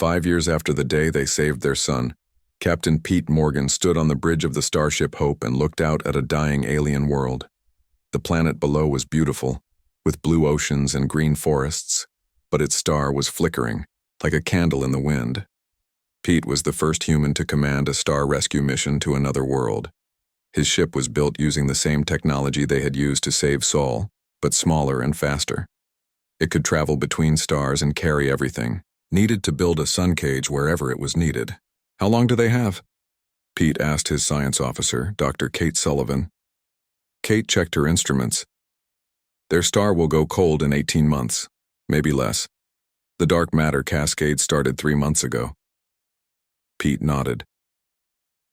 5 years after the day they saved their son, Captain Pete Morgan stood on the bridge of the starship Hope and looked out at a dying alien world. The planet below was beautiful, with blue oceans and green forests, but its star was flickering, like a candle in the wind. Pete was the first human to command a star rescue mission to another world. His ship was built using the same technology they had used to save Sol, but smaller and faster. It could travel between stars and carry everything, needed to build a sun cage wherever it was needed. "How long do they have?" Pete asked his science officer, Dr. Kate Sullivan. Kate checked her instruments. "Their star will go cold in 18 months, maybe less. The dark matter cascade started 3 months ago." Pete nodded.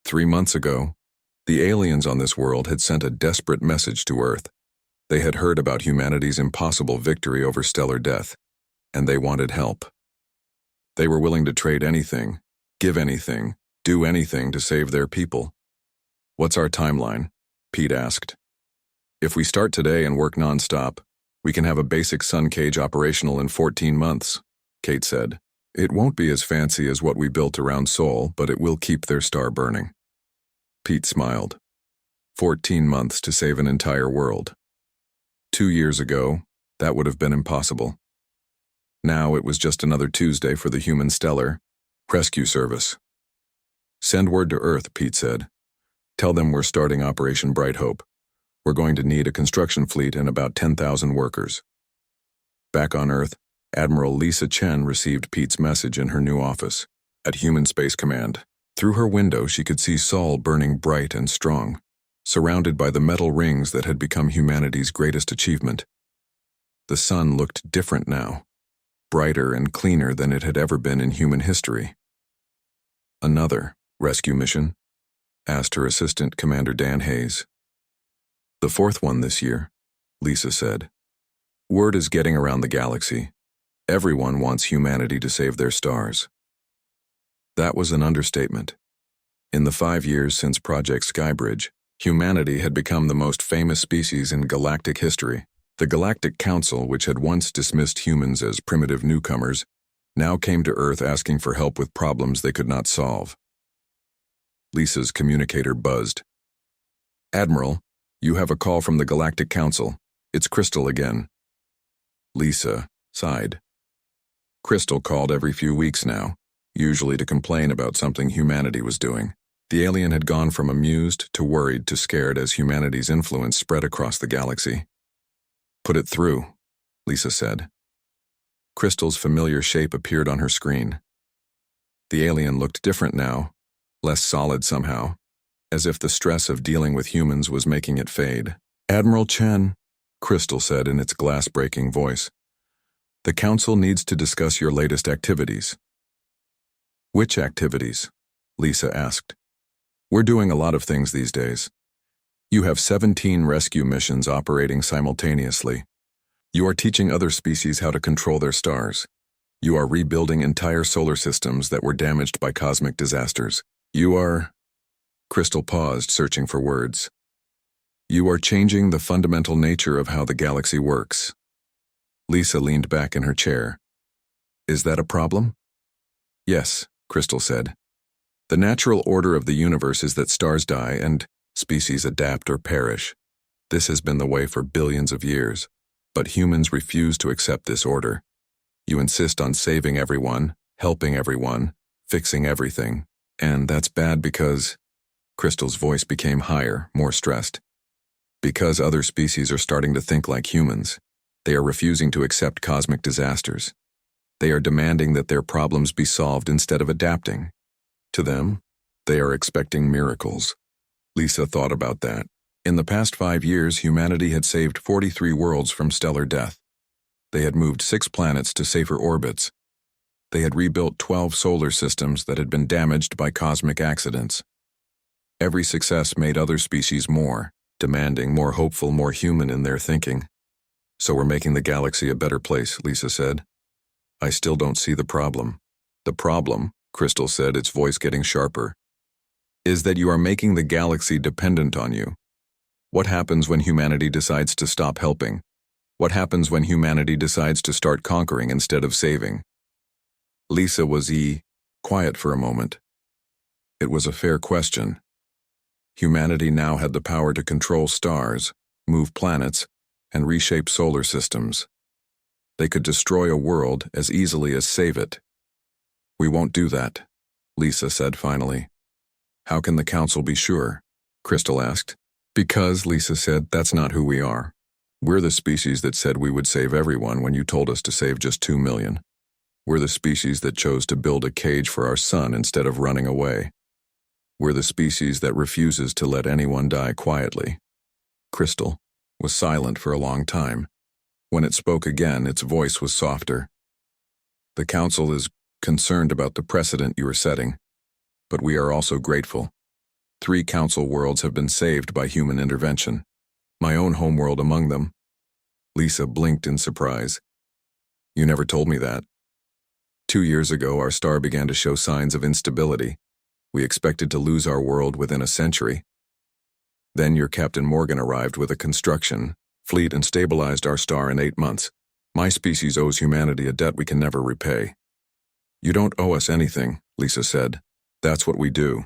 3 months ago, the aliens on this world had sent a desperate message to Earth. They had heard about humanity's impossible victory over stellar death, and they wanted help. They were willing to trade anything, give anything, do anything to save their people. "What's our timeline?" Pete asked. "If we start today and work non-stop, we can have a basic sun cage operational in 14 months, Kate said. "It won't be as fancy as what we built around Sol, but it will keep their star burning." Pete smiled. 14 months to save an entire world. 2 years ago, that would have been impossible. Now it was just another Tuesday for the human stellar rescue service. "Send word to Earth," Pete said. "Tell them we're starting Operation Bright Hope. We're going to need a construction fleet and about 10,000 workers." Back on Earth, Admiral Lisa Chen received Pete's message in her new office, at Human Space Command. Through her window she could see Sol burning bright and strong, surrounded by the metal rings that had become humanity's greatest achievement. The sun looked different now, brighter and cleaner than it had ever been in human history. "Another rescue mission?" asked her assistant, Commander Dan Hayes. "The 4th one this year," Lisa said. "Word is getting around the galaxy. Everyone wants humanity to save their stars." That was an understatement. In the 5 years since Project Skybridge, humanity had become the most famous species in galactic history. The Galactic Council, which had once dismissed humans as primitive newcomers, now came to Earth asking for help with problems they could not solve. Lisa's communicator buzzed. "Admiral, you have a call from the Galactic Council. It's Crystal again." Lisa sighed. Crystal called every few weeks now, usually to complain about something humanity was doing. The alien had gone from amused to worried to scared as humanity's influence spread across the galaxy. "Put it through," Lisa said. Crystal's familiar shape appeared on her screen. The alien looked different now, less solid somehow, as if the stress of dealing with humans was making it fade. "Admiral Chen," Crystal said in its glass-breaking voice, "the Council needs to discuss your latest activities." "Which activities?" Lisa asked. "We're doing a lot of things these days. You have 17 rescue missions operating simultaneously. You are teaching other species how to control their stars. You are rebuilding entire solar systems that were damaged by cosmic disasters. You are..." Crystal paused, searching for words. "You are changing the fundamental nature of how the galaxy works." Lisa leaned back in her chair. "Is that a problem?" "Yes," Crystal said. "The natural order of the universe is that stars die and species adapt or perish. This has been the way for billions of years, but humans refuse to accept this order. You insist on saving everyone, helping everyone, fixing everything, and that's bad because..." Crystal's voice became higher, more stressed. "Because other species are starting to think like humans. They are refusing to accept cosmic disasters. They are demanding that their problems be solved instead of adapting. To them, they are expecting miracles." Lisa thought about that. In the past 5 years, humanity had saved 43 worlds from stellar death. They had moved 6 planets to safer orbits. They had rebuilt 12 solar systems that had been damaged by cosmic accidents. Every success made other species more demanding, more hopeful, more human in their thinking. "So we're making the galaxy a better place," Lisa said. "I still don't see the problem." "The problem," Crystal said, its voice getting sharper, "is that you are making the galaxy dependent on you. What happens when humanity decides to stop helping? What happens when humanity decides to start conquering instead of saving?" Lisa was quiet for a moment. It was a fair question. Humanity now had the power to control stars, move planets, and reshape solar systems. They could destroy a world as easily as save it. We won't do that, Lisa said finally. How can the Council be sure? Crystal asked. Because, Lisa said, that's not who we are. We're the species that said we would save everyone when you told us to save just 2 million. We're the species that chose to build a cage for our sun instead of running away. We're the species that refuses to let anyone die quietly. Crystal was silent for a long time. When it spoke again, its voice was softer. The Council is concerned about the precedent you are setting, but we are also grateful. 3 Council worlds have been saved by human intervention, my own homeworld among them. Lisa blinked in surprise. You never told me that. 2 years ago, our star began to show signs of instability. We expected to lose our world within a century. Then your Captain Morgan arrived with a construction fleet and stabilized our star in 8 months. My species owes humanity a debt we can never repay. You don't owe us anything, Lisa said. That's what we do.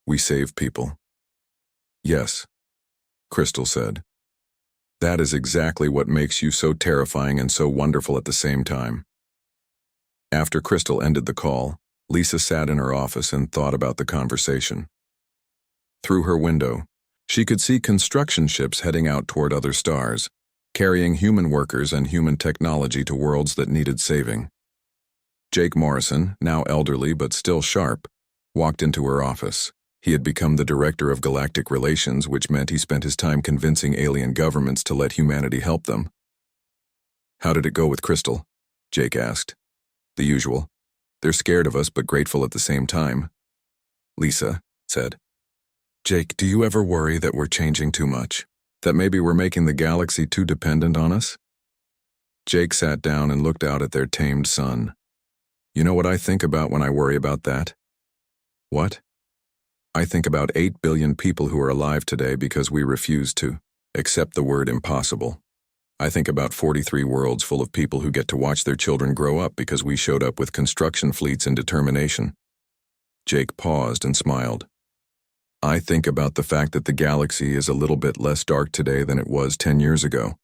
We save people. Yes, Crystal said. That is exactly what makes you so terrifying and so wonderful at the same time. After Crystal ended the call, Lisa sat in her office and thought about the conversation. Through her window, she could see construction ships heading out toward other stars, carrying human workers and human technology to worlds that needed saving. Jake Morrison, now elderly but still sharp, walked into her office. He had become the director of galactic relations, which meant he spent his time convincing alien governments to let humanity help them. How did it go with Crystal? Jake asked. The usual. They're scared of us but grateful at the same time. Lisa said. Jake, do you ever worry that we're changing too much? That maybe we're making the galaxy too dependent on us? Jake sat down and looked out at their tamed sun. You know what I think about when I worry about that? What? I think about 8 billion people who are alive today because we refuse to accept the word impossible. I think about 43 worlds full of people who get to watch their children grow up because we showed up with construction fleets and determination. Jake paused and smiled. I think about the fact that the galaxy is a little bit less dark today than it was 10 years ago.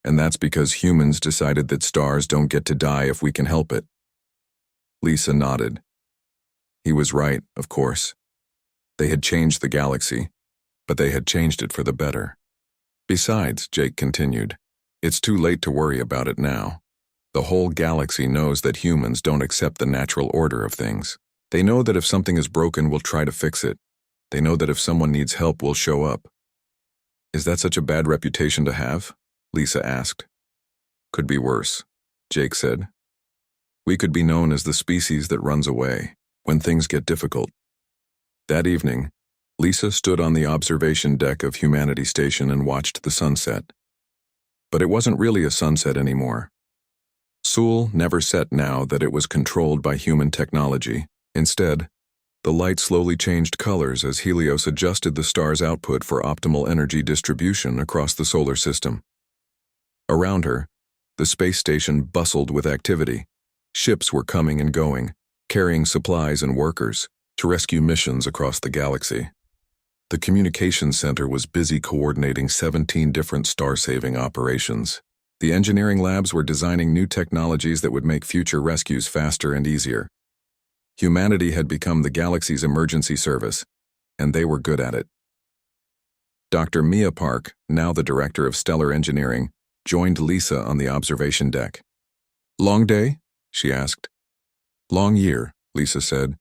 And that's because humans decided that stars don't get to die if we can help it. Lisa nodded. He was right, of course. They had changed the galaxy, but they had changed it for the better. Besides, Jake continued, it's too late to worry about it now. The whole galaxy knows that humans don't accept the natural order of things. They know that if something is broken, we'll try to fix it. They know that if someone needs help, we'll show up. Is that such a bad reputation to have? Lisa asked. Could be worse, Jake said. We could be known as the species that runs away when things get difficult. That evening, Lisa stood on the observation deck of Humanity Station and watched the sunset. But it wasn't really a sunset anymore. Sul never set now that it was controlled by human technology. Instead, the light slowly changed colors as Helios adjusted the star's output for optimal energy distribution across the solar system. Around her, the space station bustled with activity. Ships were coming and going, carrying supplies and workers to rescue missions across the galaxy. The communications center was busy coordinating 17 different star-saving operations. The engineering labs were designing new technologies that would make future rescues faster and easier. Humanity had become the galaxy's emergency service, and they were good at it. Dr. Mia Park, now the director of stellar engineering, joined Lisa on the observation deck. Long day? She asked. Long year, Lisa said,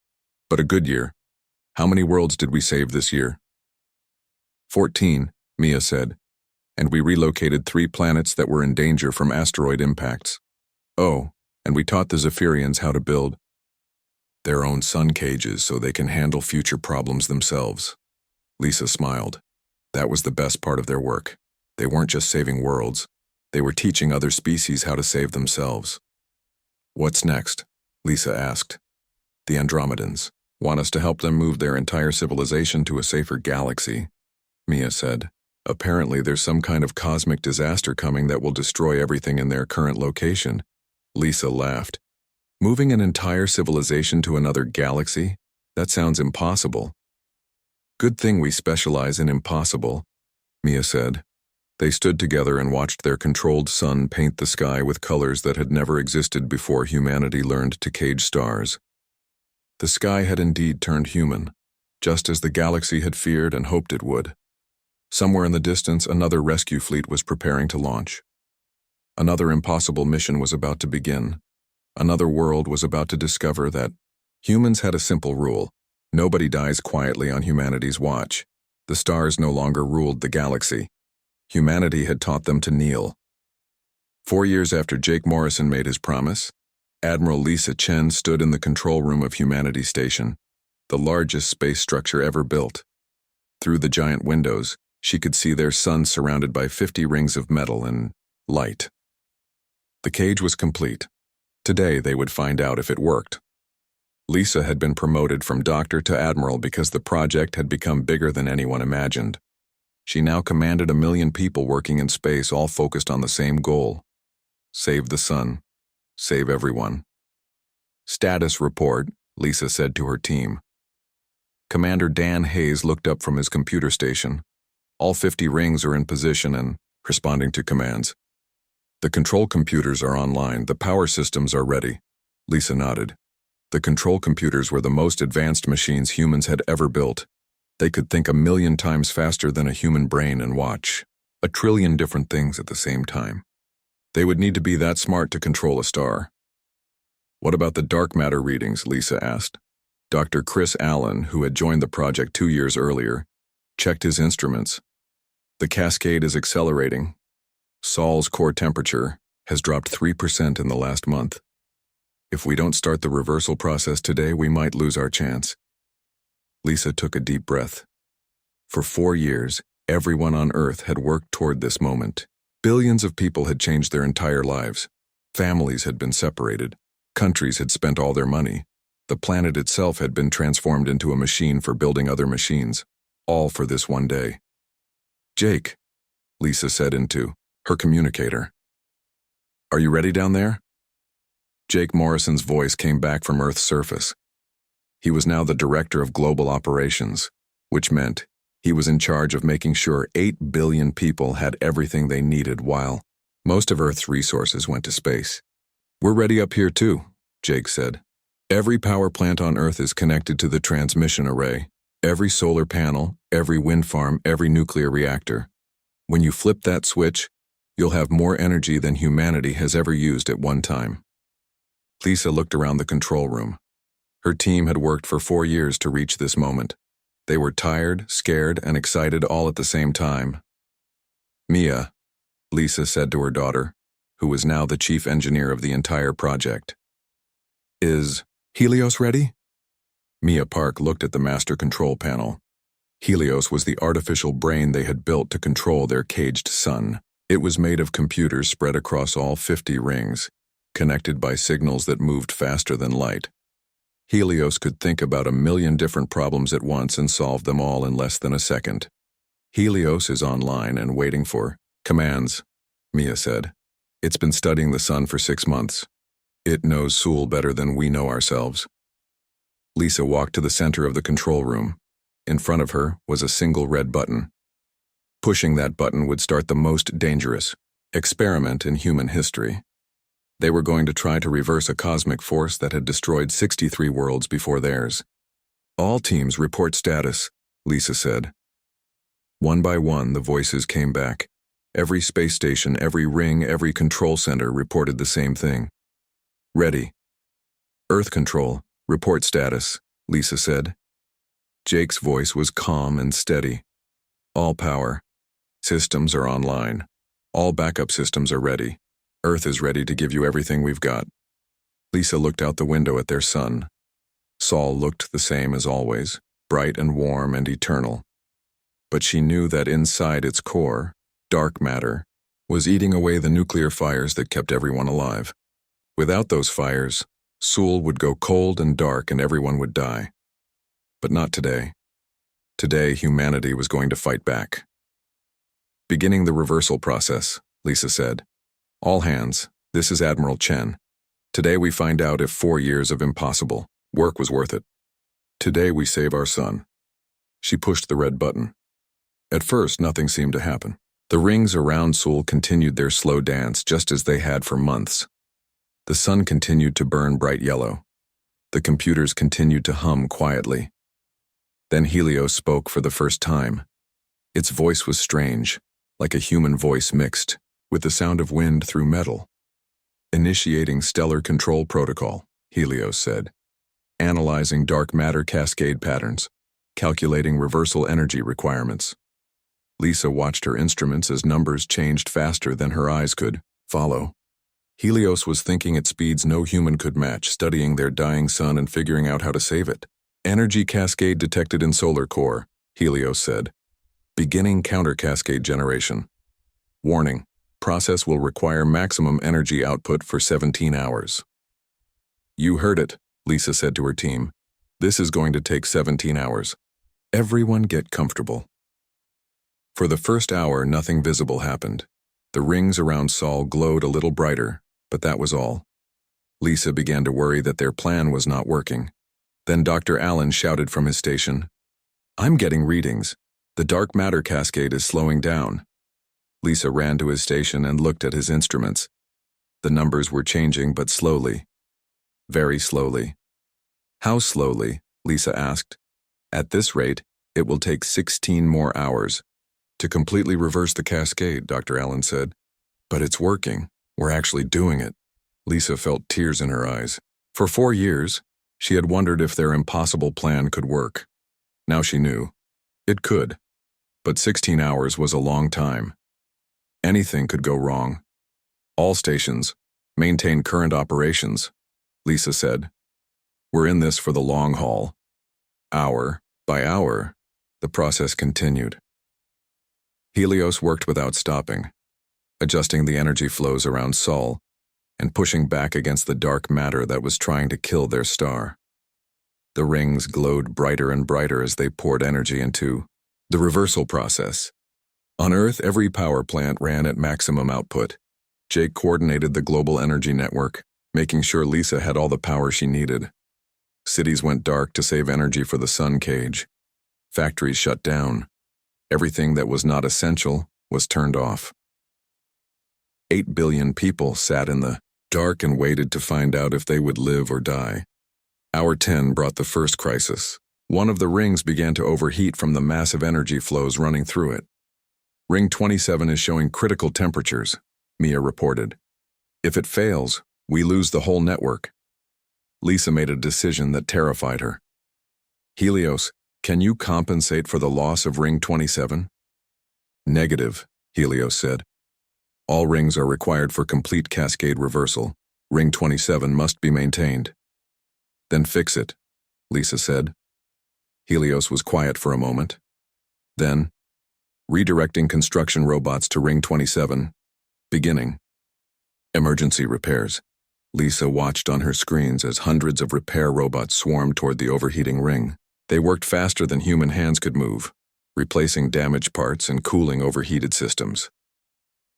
but a good year. How many worlds did we save this year? 14, Mia said, and we relocated 3 planets that were in danger from asteroid impacts. Oh, and we taught the Zephyrians how to build their own sun cages so they can handle future problems themselves. Lisa smiled. That was the best part of their work. They weren't just saving worlds. They were teaching other species how to save themselves. What's next? Lisa asked. The Andromedans want us to help them move their entire civilization to a safer galaxy, Mia said. Apparently there's some kind of cosmic disaster coming that will destroy everything in their current location. Lisa laughed. Moving an entire civilization to another galaxy? That sounds impossible. Good thing we specialize in impossible, Mia said. They stood together and watched their controlled sun paint the sky with colors that had never existed before humanity learned to cage stars. The sky had indeed turned human, just as the galaxy had feared and hoped it would. Somewhere in the distance, another rescue fleet was preparing to launch. Another impossible mission was about to begin. Another world was about to discover that humans had a simple rule: nobody dies quietly on humanity's watch. The stars no longer ruled the galaxy. Humanity had taught them to kneel. 4 years after Jake Morrison made his promise, Admiral Lisa Chen stood in the control room of Humanity Station, the largest space structure ever built. Through the giant windows, she could see their sun surrounded by 50 rings of metal and light. The cage was complete. Today they would find out if it worked. Lisa had been promoted from doctor to admiral because the project had become bigger than anyone imagined. She now commanded 1 million people working in space, all focused on the same goal: save the sun, save everyone. Status report, Lisa said to her team. Commander Dan Hayes looked up from his computer station. All 50 rings are in position and responding to commands. The control computers are online, the power systems are ready. Lisa nodded. The control computers were the most advanced machines humans had ever built. They could think 1 million times faster than a human brain and watch 1 trillion different things at the same time. They would need to be that smart to control a star. What about the dark matter readings? Lisa asked. Dr. Chris Allen, who had joined the project 2 years earlier, checked his instruments. The cascade is accelerating. Sol's core temperature has dropped 3% in the last month. If we don't start the reversal process today, we might lose our chance. Lisa took a deep breath. For 4 years, everyone on Earth had worked toward this moment. Billions of people had changed their entire lives. Families had been separated. Countries had spent all their money. The planet itself had been transformed into a machine for building other machines, all for this one day. Jake, Lisa said into her communicator. Are you ready down there? Jake Morrison's voice came back from Earth's surface. He was now the director of global operations, which meant he was in charge of making sure 8 billion people had everything they needed while most of Earth's resources went to space. We're ready up here too, Jake said. Every power plant on Earth is connected to the transmission array. Every solar panel, every wind farm, every nuclear reactor. When you flip that switch, you'll have more energy than humanity has ever used at one time. Lisa looked around the control room. Her team had worked for 4 years to reach this moment. They were tired, scared, and excited all at the same time. Mia, Lisa said to her daughter, who was now the chief engineer of the entire project. Is Helios ready? Mia Park looked at the master control panel. Helios was the artificial brain they had built to control their caged sun. It was made of computers spread across all 50 rings, connected by signals that moved faster than light. Helios could think about 1 million different problems at once and solve them all in less than a second. Helios is online and waiting for commands, Mia said. It's been studying the sun for 6 months. It knows Sul better than we know ourselves. Lisa walked to the center of the control room. In front of her was a single red button. Pushing that button would start the most dangerous experiment in human history. They were going to try to reverse a cosmic force that had destroyed 63 worlds before theirs. All teams report status, Lisa said. One by one, the voices came back. Every space station, every ring, every control center reported the same thing. Ready. Earth Control, report status, Lisa said. Jake's voice was calm and steady. All power. Systems are online. All backup systems are ready. Earth is ready to give you everything we've got. Lisa looked out the window at their sun. Sol looked the same as always, bright and warm and eternal. But she knew that inside its core, dark matter, was eating away the nuclear fires that kept everyone alive. Without those fires, Sul would go cold and dark and everyone would die. But not today. Today, humanity was going to fight back. Beginning the reversal process, Lisa said. All hands, this is Admiral Chen. Today we find out if 4 years of impossible work was worth it. Today we save our son. She pushed the red button. At first, nothing seemed to happen. The rings around Sol continued their slow dance just as they had for months. The sun continued to burn bright yellow. The computers continued to hum quietly. Then Helios spoke for the first time. Its voice was strange, like a human voice mixed with the sound of wind through metal. Initiating stellar control protocol, Helios said. Analyzing dark matter cascade patterns. Calculating reversal energy requirements. Lisa watched her instruments as numbers changed faster than her eyes could follow. Helios was thinking at speeds no human could match, studying their dying sun and figuring out how to save it. Energy cascade detected in solar core, Helios said. Beginning counter cascade generation. Warning, process will require maximum energy output for 17 hours. You heard it, Lisa said to her team. This is going to take 17 hours. Everyone get comfortable. For the first hour, nothing visible happened. The rings around Sol glowed a little brighter, but that was all. Lisa began to worry that their plan was not working. Then Dr. Allen shouted from his station, "I'm getting readings. The dark matter cascade is slowing down." Lisa ran to his station and looked at his instruments. The numbers were changing, but slowly. Very slowly. How slowly? Lisa asked. At this rate, it will take 16 more hours. To completely reverse the cascade, Dr. Allen said. But it's working. We're actually doing it. Lisa felt tears in her eyes. For 4 years, she had wondered if their impossible plan could work. Now she knew. It could. But 16 hours was a long time. Anything could go wrong. All stations, maintain current operations, Lisa said. We're in this for the long haul. Hour by hour, the process continued. Helios worked without stopping, adjusting the energy flows around Sol and pushing back against the dark matter that was trying to kill their star. The rings glowed brighter and brighter as they poured energy into the reversal process. On Earth, every power plant ran at maximum output. Jake coordinated the global energy network, making sure Lisa had all the power she needed. Cities went dark to save energy for the sun cage. Factories shut down. Everything that was not essential was turned off. 8 billion people sat in the dark and waited to find out if they would live or die. Hour 10 brought the first crisis. One of the rings began to overheat from the massive energy flows running through it. Ring 27 is showing critical temperatures, Mia reported. If it fails, we lose the whole network. Lisa made a decision that terrified her. Helios, can you compensate for the loss of Ring 27? Negative, Helios said. All rings are required for complete cascade reversal. Ring 27 must be maintained. Then fix it, Lisa said. Helios was quiet for a moment. Then, redirecting construction robots to Ring 27. Beginning. Emergency repairs. Lisa watched on her screens as hundreds of repair robots swarmed toward the overheating ring. They worked faster than human hands could move, replacing damaged parts and cooling overheated systems.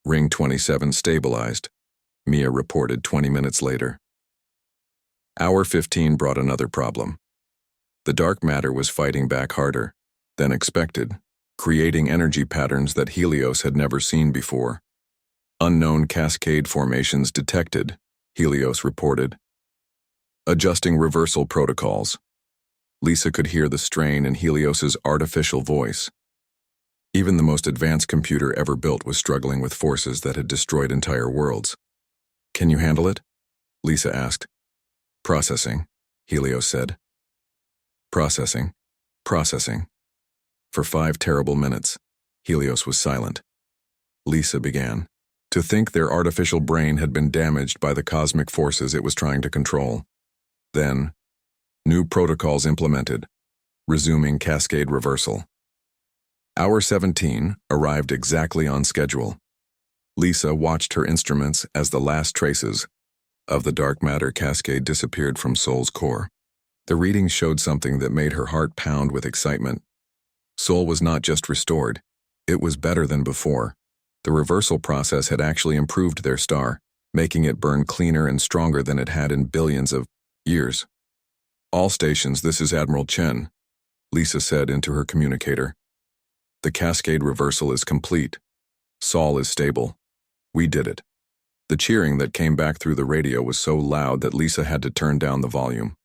Ring 27 stabilized, Mia reported 20 minutes later. Hour 15 brought another problem. The dark matter was fighting back harder than expected, creating energy patterns that Helios had never seen before. Unknown cascade formations detected, Helios reported. Adjusting reversal protocols. Lisa could hear the strain in Helios's artificial voice. Even the most advanced computer ever built was struggling with forces that had destroyed entire worlds. Can you handle it? Lisa asked. Processing, Helios said. Processing. For 5 terrible minutes, Helios was silent. Lisa began. To think their artificial brain had been damaged by the cosmic forces it was trying to control. Then, new protocols implemented, resuming cascade reversal. Hour 17 arrived exactly on schedule. Lisa watched her instruments as the last traces of the dark matter cascade disappeared from Sol's core. The readings showed something that made her heart pound with excitement. Sol was not just restored, it was better than before. The reversal process had actually improved their star. making it burn cleaner and stronger than it had in billions of years. "All stations, this is Admiral Chen," Lisa said into her communicator. "The cascade reversal is complete. Sol is stable. We did it." The cheering that came back through the radio was so loud that Lisa had to turn down the volume.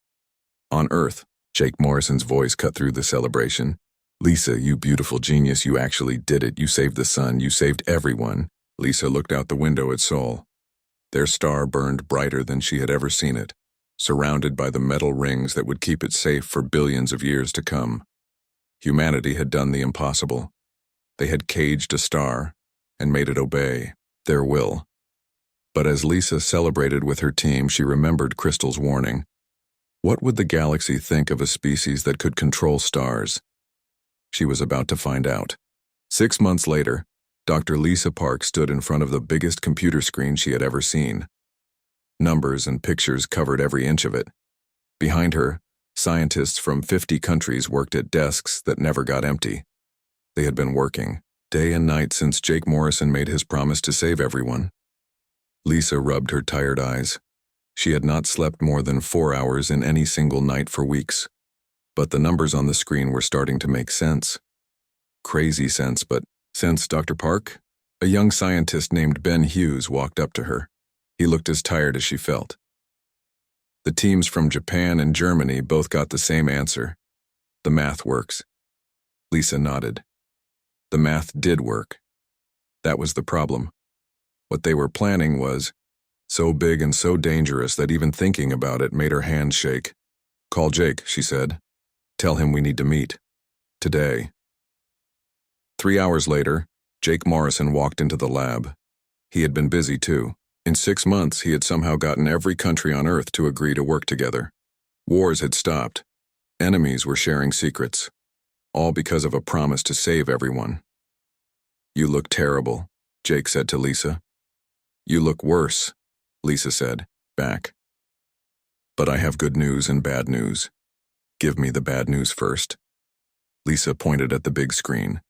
"On Earth," Jake Morrison's voice cut through the celebration. "Lisa, you beautiful genius, you actually did it. You saved the sun. You saved everyone." Lisa looked out the window at Sol. Their star burned brighter than she had ever seen it, surrounded by the metal rings that would keep it safe for billions of years to come. Humanity had done the impossible. They had caged a star and made it obey their will. But as Lisa celebrated with her team, she remembered Crystal's warning. What would the galaxy think of a species that could control stars? She was about to find out. 6 months later, Dr. Lisa Park stood in front of the biggest computer screen she had ever seen. Numbers and pictures covered every inch of it. Behind her, scientists from 50 countries worked at desks that never got empty. They had been working, day and night since Jake Morrison made his promise to save everyone. Lisa rubbed her tired eyes. She had not slept more than 4 hours in any single night for weeks. But the numbers on the screen were starting to make sense. Crazy sense, but sense, Dr. Park? A young scientist named Ben Hughes walked up to her. He looked as tired as she felt. The teams from Japan and Germany both got the same answer. The math works. Lisa nodded. The math did work. That was the problem. What they were planning was so big and so dangerous that even thinking about it made her hands shake. "Call Jake," she said. "Tell him we need to meet. Today." 3 hours later, Jake Morrison walked into the lab. He had been busy too. In 6 months, he had somehow gotten every country on Earth to agree to work together. Wars had stopped. Enemies were sharing secrets. All because of a promise to save everyone. "You look terrible," Jake said to Lisa. "You look worse," Lisa said, back. "But I have good news and bad news." "Give me the bad news first." Lisa pointed at the big screen.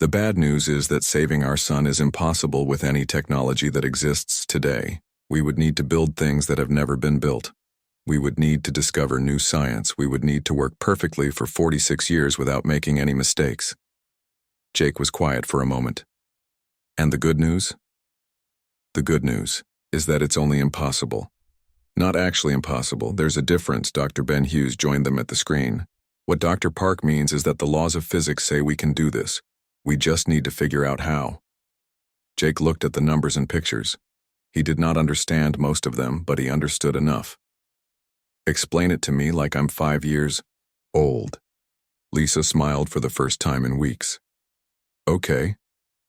"The bad news is that saving our sun is impossible with any technology that exists today. We would need to build things that have never been built. We would need to discover new science. We would need to work perfectly for 46 years without making any mistakes." Jake was quiet for a moment. "And the good news?" "The good news is that it's only impossible. Not actually impossible. There's a difference." Dr. Ben Hughes joined them at the screen. "What Dr. Park means is that the laws of physics say we can do this. We just need to figure out how." Jake looked at the numbers and pictures. He did not understand most of them, but he understood enough. "Explain it to me like I'm 5 years old." Lisa smiled for the first time in weeks. "Okay.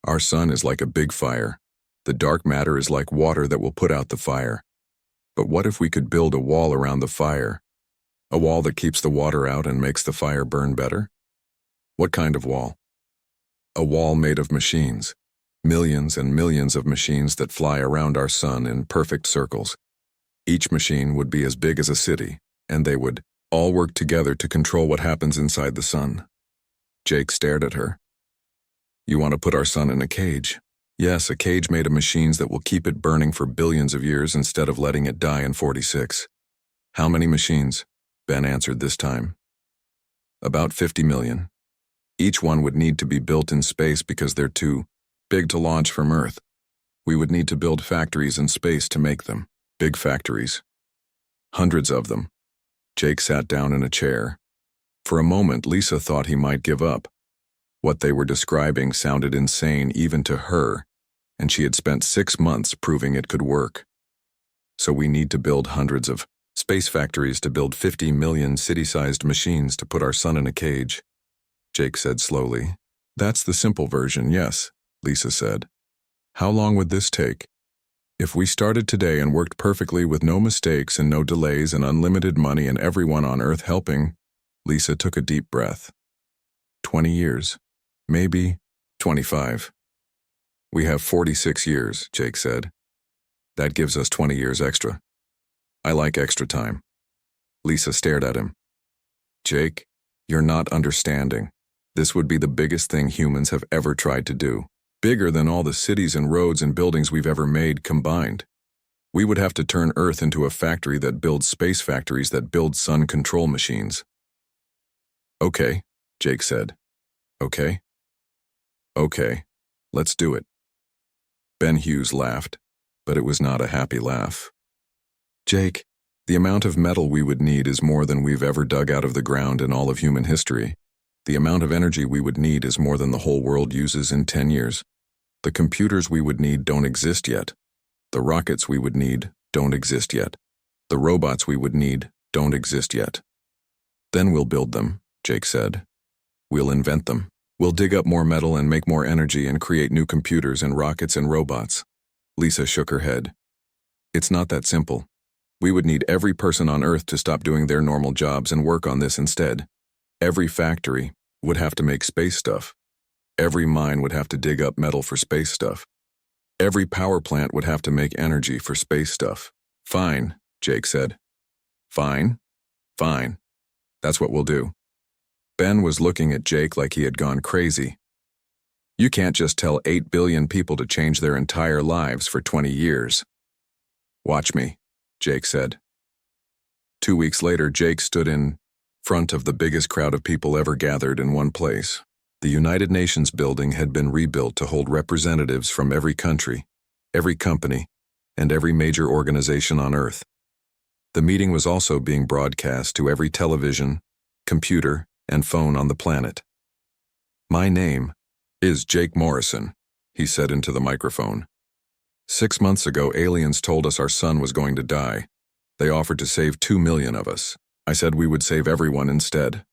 Our sun is like a big fire. The dark matter is like water that will put out the fire. But what if we could build a wall around the fire? A wall that keeps the water out and makes the fire burn better?" "What kind of wall?" "A wall made of machines. Millions and millions of machines that fly around our sun in perfect circles. Each machine would be as big as a city, and they would all work together to control what happens inside the sun." Jake stared at her. "You want to put our sun in a cage?" "Yes, a cage made of machines that will keep it burning for billions of years instead of letting it die in 46. "How many machines?" Ben answered this time. "About 50 million. Each one would need to be built in space because they're too big to launch from Earth. We would need to build factories in space to make them. Big factories. Hundreds of them." Jake sat down in a chair. For a moment, Lisa thought he might give up. What they were describing sounded insane even to her, and she had spent 6 months proving it could work. "So we need to build hundreds of space factories to build 50 million city-sized machines to put our sun in a cage," Jake said slowly. "That's the simple version, yes," Lisa said. "How long would this take? If we started today and worked perfectly with no mistakes and no delays and unlimited money and everyone on Earth helping," Lisa took a deep breath. 20 years. Maybe 25. "We have 46 years, Jake said. "That gives us 20 years extra." "I like extra time." Lisa stared at him. "Jake, you're not understanding. This would be the biggest thing humans have ever tried to do. Bigger than all the cities and roads and buildings we've ever made combined. We would have to turn Earth into a factory that builds space factories that build sun control machines. Okay, Jake said. Okay? Okay, let's do it. Ben Hughes laughed, but it was not a happy laugh. Jake, the amount of metal we would need is more than we've ever dug out of the ground in all of human history. The amount of energy we would need is more than the whole world uses in 10 years. The computers we would need don't exist yet. The rockets we would need don't exist yet. The robots we would need don't exist yet. Then we'll build them, Jake said. We'll invent them. We'll dig up more metal and make more energy and create new computers and rockets and robots. Lisa shook her head. It's not that simple. We would need every person on Earth to stop doing their normal jobs and work on this instead. Every factory would have to make space stuff. Every mine would have to dig up metal for space stuff. Every power plant would have to make energy for space stuff. Fine, Jake said. Fine? Fine. That's what we'll do. Ben was looking at Jake like he had gone crazy. You can't just tell 8 billion people to change their entire lives for 20 years. Watch me, Jake said. 2 weeks later, Jake stood in front of the biggest crowd of people ever gathered in one place. The United Nations building had been rebuilt to hold representatives from every country, every company, and every major organization on Earth. The meeting was also being broadcast to every television, computer, and phone on the planet. My name is Jake Morrison, he said into the microphone. 6 months ago, aliens told us our sun was going to die. They offered to save 2 million of us. I said we would save everyone instead.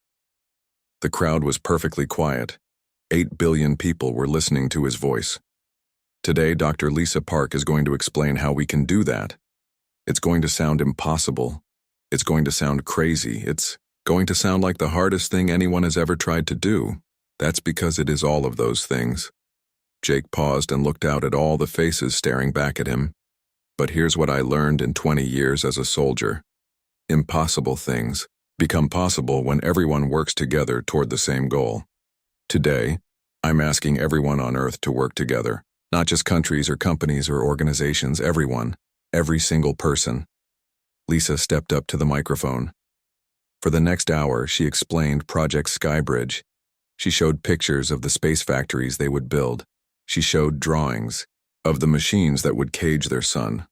The crowd was perfectly quiet. 8 billion people were listening to his voice. Today, Dr. Lisa Park is going to explain how we can do that. It's going to sound impossible. It's going to sound crazy. It's going to sound like the hardest thing anyone has ever tried to do. That's because it is all of those things. Jake paused and looked out at all the faces staring back at him. But here's what I learned in 20 years as a soldier. Impossible things become possible when everyone works together toward the same goal. Today, I'm asking everyone on Earth to work together, not just countries or companies or organizations, everyone, every single person. Lisa stepped up to the microphone. For the next hour, she explained Project Skybridge. She showed pictures of the space factories they would build. She showed drawings of the machines that would cage their sun.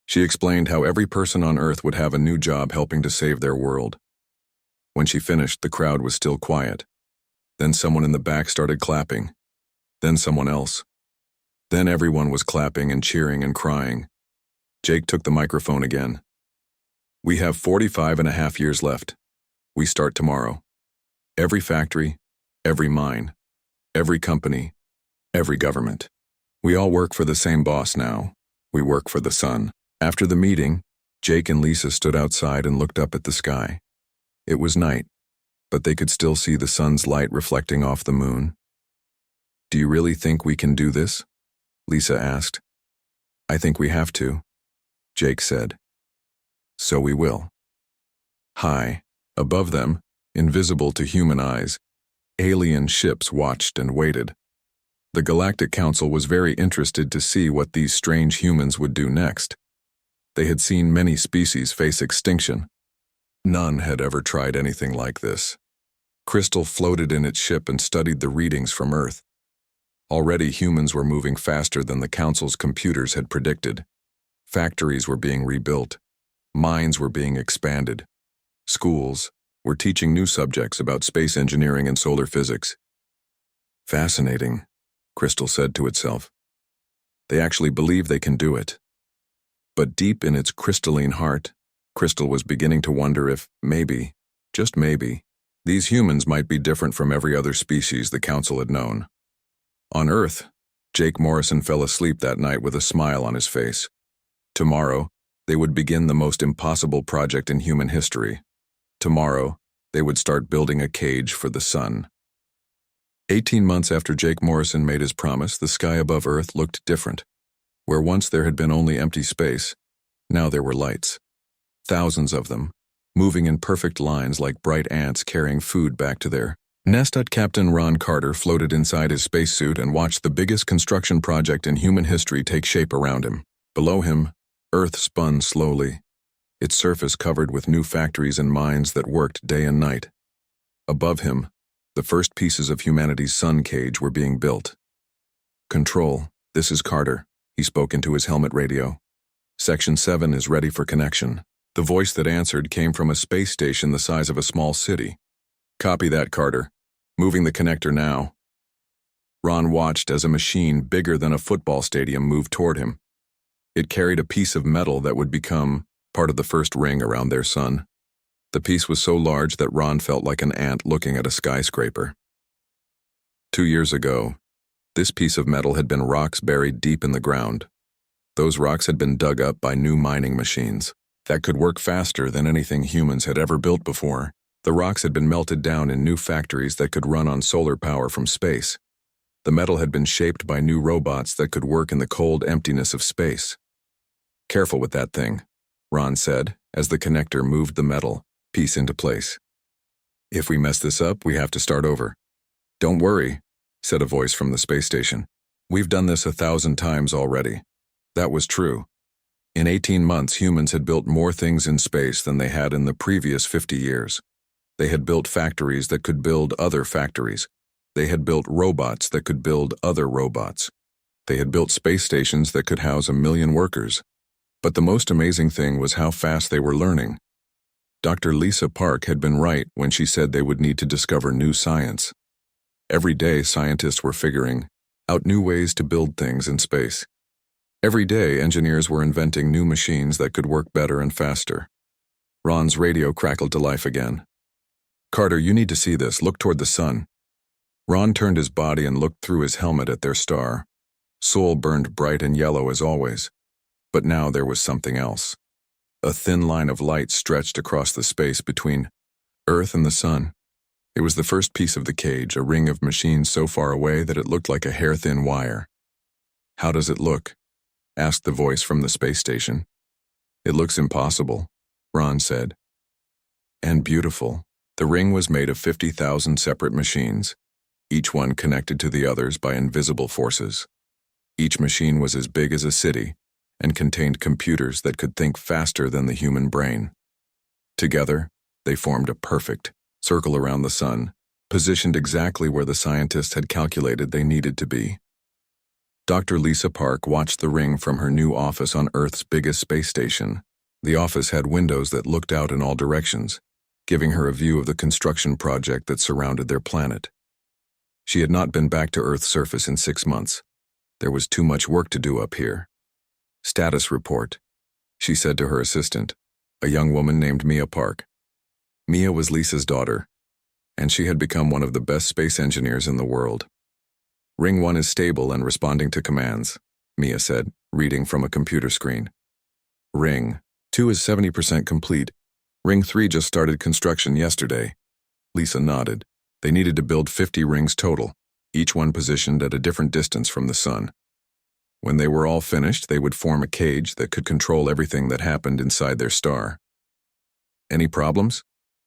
She explained how every person on Earth would have a new job helping to save their world. When she finished, the crowd was still quiet. Then someone in the back started clapping. Then someone else. Then everyone was clapping and cheering and crying. Jake took the microphone again. We have 45.5 years left. We start tomorrow. Every factory, every mine, every company, every government. We all work for the same boss now. We work for the sun. After the meeting, Jake and Lisa stood outside and looked up at the sky. It was night, but they could still see the sun's light reflecting off the moon. Do you really think we can do this? Lisa asked. I think we have to, Jake said. So we will. High, above them, invisible to human eyes, alien ships watched and waited. The Galactic Council was very interested to see what these strange humans would do next. They had seen many species face extinction. None had ever tried anything like this. Crystal floated in its ship and studied the readings from Earth. Already humans were moving faster than the Council's computers had predicted. Factories were being rebuilt. Mines were being expanded. Schools were teaching new subjects about space engineering and solar physics. Fascinating, Crystal said to itself. They actually believe they can do it. But deep in its crystalline heart, Crystal was beginning to wonder if, maybe, just maybe, these humans might be different from every other species the Council had known. On Earth, Jake Morrison fell asleep that night with a smile on his face. Tomorrow, they would begin the most impossible project in human history. Tomorrow, they would start building a cage for the sun. 18 months after Jake Morrison made his promise, the sky above Earth looked different. Where once there had been only empty space, now there were lights. Thousands of them, moving in perfect lines like bright ants carrying food back to their Nestot Captain Ron Carter floated inside his spacesuit and watched the biggest construction project in human history take shape around him. Below him, Earth spun slowly, its surface covered with new factories and mines that worked day and night. Above him, the first pieces of humanity's sun cage were being built. "Control, this is Carter," he spoke into his helmet radio. "Section 7 is ready for connection." The voice that answered came from a space station the size of a small city. "Copy that, Carter. Moving the connector now." Ron watched as a machine bigger than a football stadium moved toward him. It carried a piece of metal that would become part of the first ring around their sun. The piece was so large that Ron felt like an ant looking at a skyscraper. 2 years ago, this piece of metal had been rocks buried deep in the ground. Those rocks had been dug up by new mining machines that could work faster than anything humans had ever built before. The rocks had been melted down in new factories that could run on solar power from space. The metal had been shaped by new robots that could work in the cold emptiness of space. "Careful with that thing," Ron said, as the connector moved the metal piece into place. "If we mess this up, we have to start over." "Don't worry," said a voice from the space station. "We've done this 1,000 times already." That was true. In 18 months, humans had built more things in space than they had in the previous 50 years. They had built factories that could build other factories. They had built robots that could build other robots. They had built space stations that could house 1,000,000 workers. But the most amazing thing was how fast they were learning. Dr. Lisa Park had been right when she said they would need to discover new science. Every day, scientists were figuring out new ways to build things in space. Every day, engineers were inventing new machines that could work better and faster. Ron's radio crackled to life again. "Carter, you need to see this. Look toward the sun." Ron turned his body and looked through his helmet at their star. Sol burned bright and yellow as always. But now there was something else. A thin line of light stretched across the space between Earth and the sun. It was the first piece of the cage, a ring of machines so far away that it looked like a hair-thin wire. "How does it look?" asked the voice from the space station. "It looks impossible," Ron said. "And beautiful." The ring was made of 50,000 separate machines, each one connected to the others by invisible forces. Each machine was as big as a city and contained computers that could think faster than the human brain. Together, they formed a perfect circle around the sun, positioned exactly where the scientists had calculated they needed to be. Dr. Lisa Park watched the ring from her new office on Earth's biggest space station. The office had windows that looked out in all directions, giving her a view of the construction project that surrounded their planet. She had not been back to Earth's surface in 6 months. There was too much work to do up here. "Status report," she said to her assistant, a young woman named Mia Park. Mia was Lisa's daughter, and she had become one of the best space engineers in the world. "Ring 1 is stable and responding to commands," Mia said, reading from a computer screen. "Ring 2 is 70% complete. Ring 3 just started construction yesterday." Lisa nodded. They needed to build 50 rings total, each one positioned at a different distance from the sun. When they were all finished, they would form a cage that could control everything that happened inside their star. "Any problems?"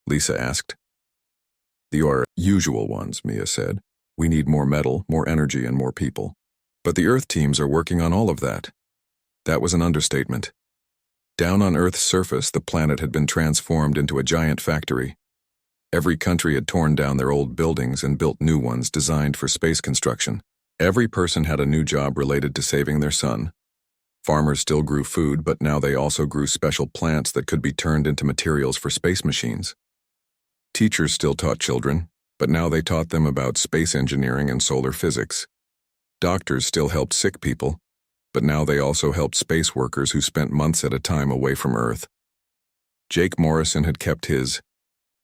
Lisa asked. "The usual ones," Mia said. "We need more metal, more energy, and more people. But the Earth teams are working on all of that." That was an understatement. Down on Earth's surface, the planet had been transformed into a giant factory. Every country had torn down their old buildings and built new ones designed for space construction. Every person had a new job related to saving their sun. Farmers still grew food, but now they also grew special plants that could be turned into materials for space machines. Teachers still taught children, but now they taught them about space engineering and solar physics. Doctors still helped sick people, but now they also helped space workers who spent months at a time away from Earth. Jake Morrison had kept his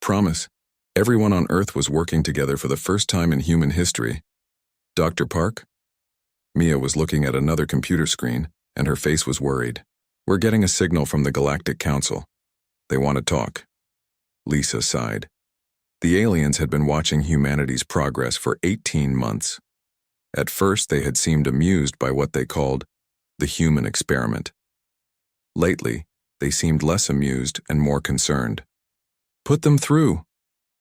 promise. Everyone on Earth was working together for the first time in human history. "Dr. Park?" Mia was looking at another computer screen, and her face was worried. "We're getting a signal from the Galactic Council. They want to talk." Lisa sighed. The aliens had been watching humanity's progress for 18 months. At first, they had seemed amused by what they called the human experiment. Lately, they seemed less amused and more concerned. "Put them through,"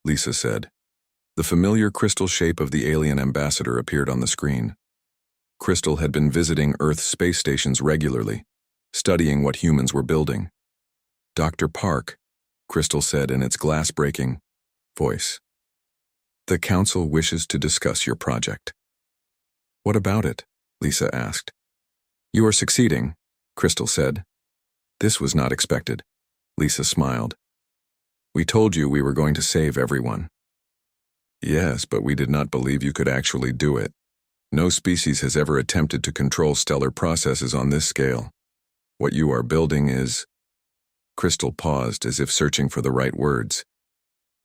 Lisa said. The familiar crystal shape of the alien ambassador appeared on the screen. Crystal had been visiting Earth's space stations regularly, studying what humans were building. "Dr. Park," Crystal said in its glass-breaking voice. "The Council wishes to discuss your project." "What about it?" Lisa asked. "You are succeeding," Crystal said. "This was not expected." Lisa smiled. "We told you we were going to save everyone." "Yes, but we did not believe you could actually do it. No species has ever attempted to control stellar processes on this scale. What you are building is—" Crystal paused as if searching for the right words.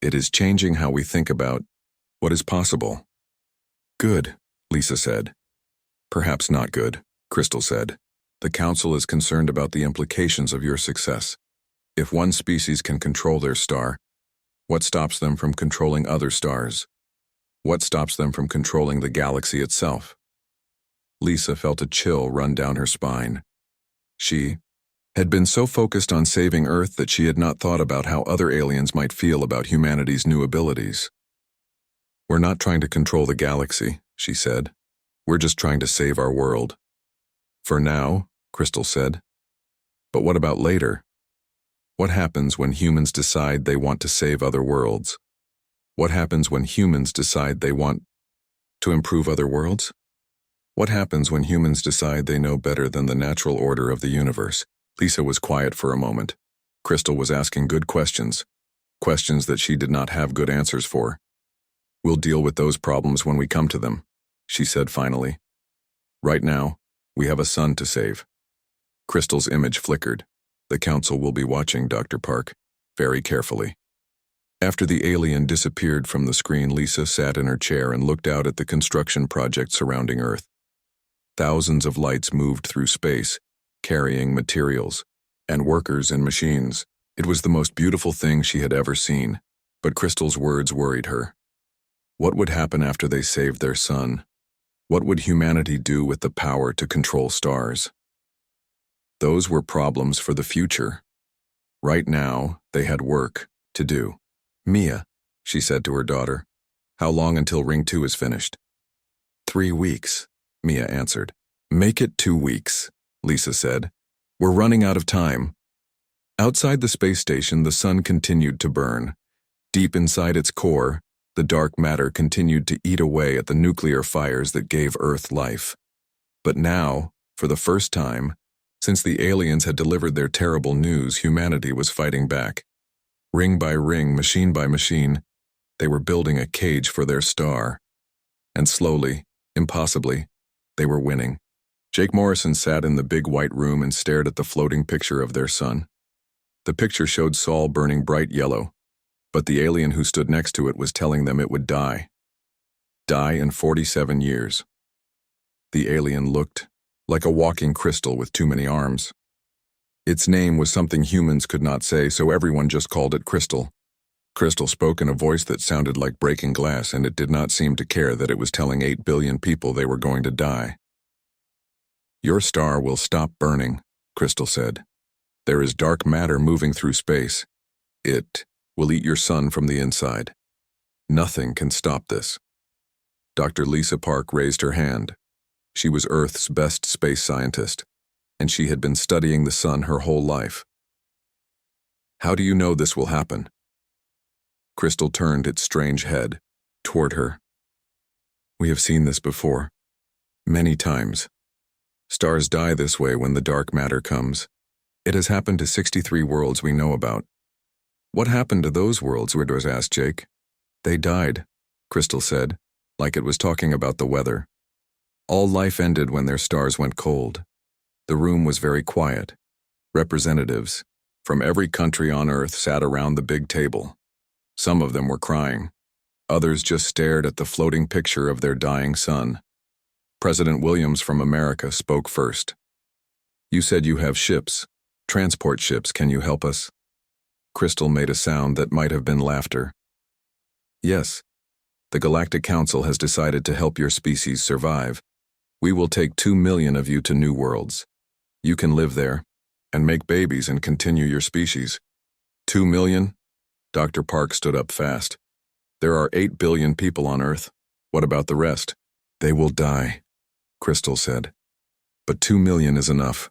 "It is changing how we think about what is possible." "Good," Lisa said. "Perhaps not good," Crystal said. "The Council is concerned about the implications of your success. If one species can control their star, what stops them from controlling other stars? What stops them from controlling the galaxy itself?" Lisa felt a chill run down her spine. She had been so focused on saving Earth that she had not thought about how other aliens might feel about humanity's new abilities. "We're not trying to control the galaxy," she said. "We're just trying to save our world." "For now," Crystal said. "But what about later? What happens when humans decide they want to save other worlds? What happens when humans decide they want to improve other worlds? What happens when humans decide they know better than the natural order of the universe?" Lisa was quiet for a moment. Crystal was asking good questions, questions that she did not have good answers for. "We'll deal with those problems when we come to them," she said finally. "Right now, we have a son to save." Crystal's image flickered. "The Council will be watching, Dr. Park, very carefully." After the alien disappeared from the screen, Lisa sat in her chair and looked out at the construction project surrounding Earth. Thousands of lights moved through space, carrying materials and workers and machines. It was the most beautiful thing she had ever seen, but Crystal's words worried her. What would happen after they saved their son? What would humanity do with the power to control stars? Those were problems for the future. Right now, they had work to do. "Mia," she said to her daughter, "how long until Ring 2 is finished?" 3 weeks, Mia answered. "Make it 2 weeks, Lisa said. "We're running out of time." Outside the space station, the sun continued to burn. Deep inside its core, the dark matter continued to eat away at the nuclear fires that gave Earth life. But now, for the first time, since the aliens had delivered their terrible news, humanity was fighting back. Ring by ring, machine by machine, they were building a cage for their star. And slowly, impossibly, they were winning. Jake Morrison sat in the big white room and stared at the floating picture of their son. The picture showed Sol burning bright yellow, but the alien who stood next to it was telling them it would die. Die in 47 years. The alien looked like a walking crystal with too many arms. Its name was something humans could not say, so everyone just called it Crystal. Crystal spoke in a voice that sounded like breaking glass, and it did not seem to care that it was telling 8 billion people they were going to die. "Your star will stop burning," Crystal said. "There is dark matter moving through space. It will eat your son from the inside. Nothing can stop this." Dr. Lisa Park raised her hand. She was Earth's best space scientist, and she had been studying the sun her whole life. "How do you know this will happen?" Crystal turned its strange head toward her. "We have seen this before. Many times. Stars die this way when the dark matter comes. It has happened to 63 worlds we know about." "What happened to those worlds?" Widros asked Jake. "They died," Crystal said, like it was talking about the weather. "All life ended when their stars went cold." The room was very quiet. Representatives from every country on Earth sat around the big table. Some of them were crying. Others just stared at the floating picture of their dying son. President Williams from America spoke first. "You said you have ships, transport ships. Can you help us?" Crystal made a sound that might have been laughter. "Yes. The Galactic Council has decided to help your species survive. We will take 2 million of you to new worlds. You can live there and make babies and continue your species." 2 million? Dr. Park stood up fast. There are 8 billion people on Earth. What about the rest? They will die, Crystal said. But 2 million is enough.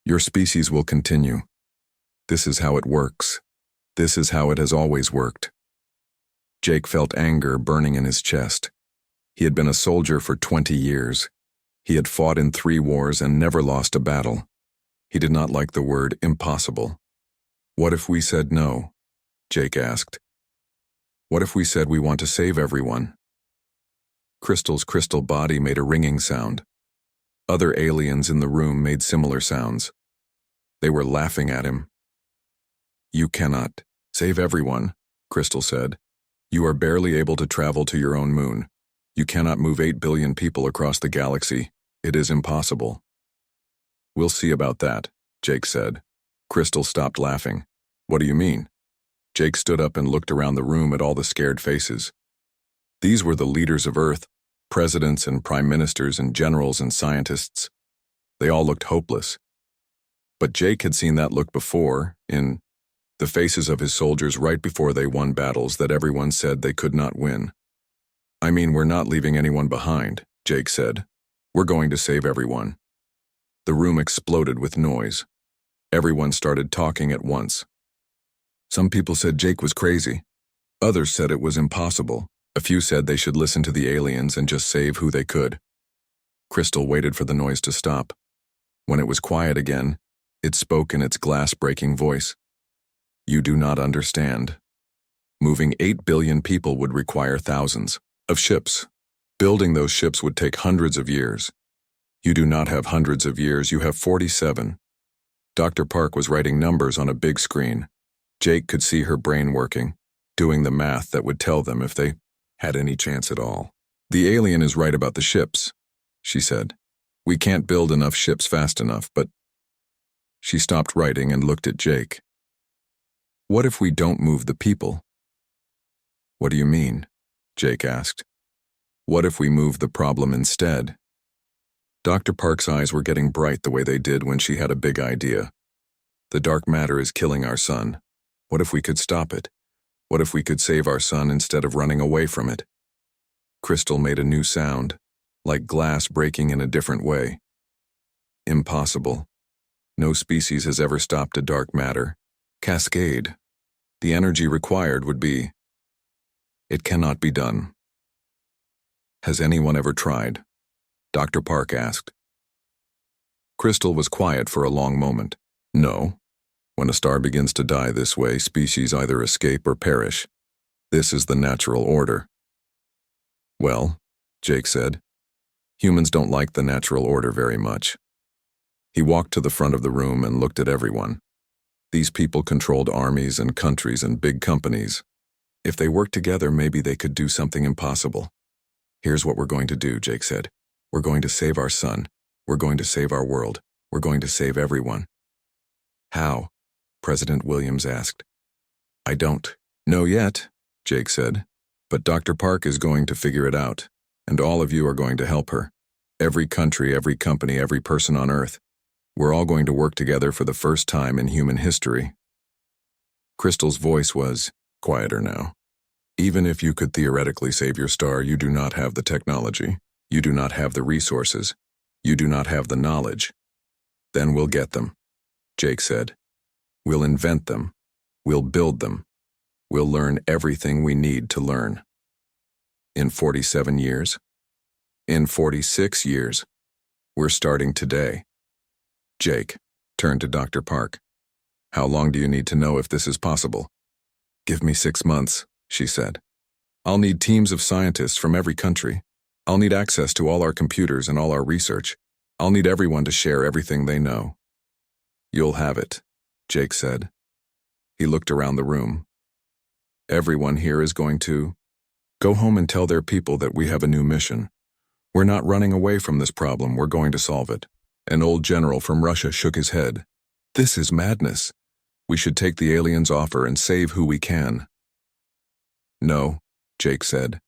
Your species will continue. This is how it works. This is how it has always worked. Jake felt anger burning in his chest. He had been a soldier for 20 years. He had fought in 3 wars and never lost a battle. He did not like the word impossible. What if we said no? Jake asked. What if we said we want to save everyone? Crystal's crystal body made a ringing sound. Other aliens in the room made similar sounds. They were laughing at him. You cannot save everyone, Crystal said. You are barely able to travel to your own moon. You cannot move 8 billion people across the galaxy. It is impossible. We'll see about that, Jake said. Crystal stopped laughing. What do you mean? Jake stood up and looked around the room at all the scared faces. These were the leaders of Earth, presidents and prime ministers and generals and scientists. They all looked hopeless. But Jake had seen that look before, in the faces of his soldiers right before they won battles that everyone said they could not win. I mean, we're not leaving anyone behind, Jake said. We're going to save everyone. The room exploded with noise. Everyone started talking at once. Some people said Jake was crazy. Others said it was impossible. A few said they should listen to the aliens and just save who they could. Crystal waited for the noise to stop. When it was quiet again, it spoke in its glass-breaking voice. You do not understand. Moving 8 billion people would require thousands of ships. Building those ships would take hundreds of years. You do not have hundreds of years, you have 47. Dr. Park was writing numbers on a big screen. Jake could see her brain working, doing the math that would tell them if they had any chance at all. The alien is right about the ships, she said. We can't build enough ships fast enough, but... She stopped writing and looked at Jake. What if we don't move the people? What do you mean? Jake asked. What if we move the problem instead? Dr. Park's eyes were getting bright the way they did when she had a big idea. The dark matter is killing our sun. What if we could stop it? What if we could save our sun instead of running away from it? Crystal made a new sound, like glass breaking in a different way. Impossible. No species has ever stopped a dark matter. Cascade. The energy required would be... It cannot be done. Has anyone ever tried? Dr. Park asked. Crystal was quiet for a long moment. No. When a star begins to die this way, species either escape or perish. This is the natural order. Well, Jake said, humans don't like the natural order very much. He walked to the front of the room and looked at everyone. These people controlled armies and countries and big companies. If they worked together, maybe they could do something impossible. Here's what we're going to do, Jake said. We're going to save our sun. We're going to save our world. We're going to save everyone. How? President Williams asked. I don't know yet, Jake said, but Dr. Park is going to figure it out, and all of you are going to help her. Every country, every company, every person on Earth. We're all going to work together for the first time in human history. Crystal's voice was quieter now. Even if you could theoretically save your star, you do not have the technology. You do not have the resources. You do not have the knowledge. Then we'll get them, Jake said. We'll invent them. We'll build them. We'll learn everything we need to learn. In 47 years? In 46 years. We're starting today. Jake turned to Dr. Park. How long do you need to know if this is possible? Give me 6 months, she said. I'll need teams of scientists from every country. I'll need access to all our computers and all our research. I'll need everyone to share everything they know. You'll have it, Jake said. He looked around the room. Everyone here is going to go home and tell their people that we have a new mission. We're not running away from this problem, we're going to solve it. An old general from Russia shook his head. This is madness. We should take the aliens' offer and save who we can. No, Jake said.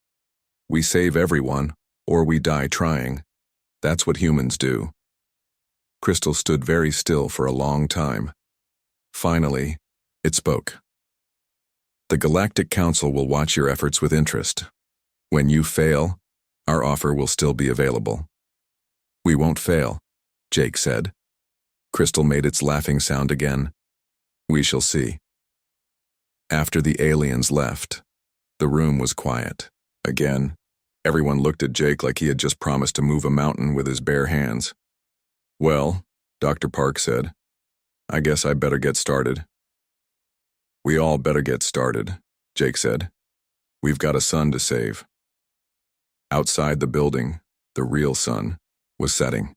We save everyone, or we die trying. That's what humans do. Crystal stood very still for a long time. Finally, it spoke. The Galactic Council will watch your efforts with interest. When you fail, our offer will still be available. We won't fail, Jake said. Crystal made its laughing sound again. We shall see. After the aliens left, the room was quiet. Again, everyone looked at Jake like he had just promised to move a mountain with his bare hands. Well, Dr. Park said, I guess I better get started. We all better get started, Jake said. We've got a sun to save. Outside the building, the real sun was setting.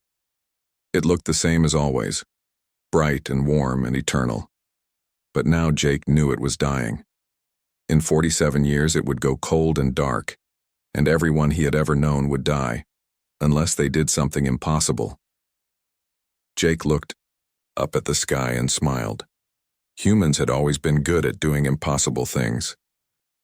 It looked the same as always, bright and warm and eternal. But now Jake knew it was dying. In 47 years it would go cold and dark, and everyone he had ever known would die, unless they did something impossible. Jake looked up at the sky and smiled. Humans had always been good at doing impossible things.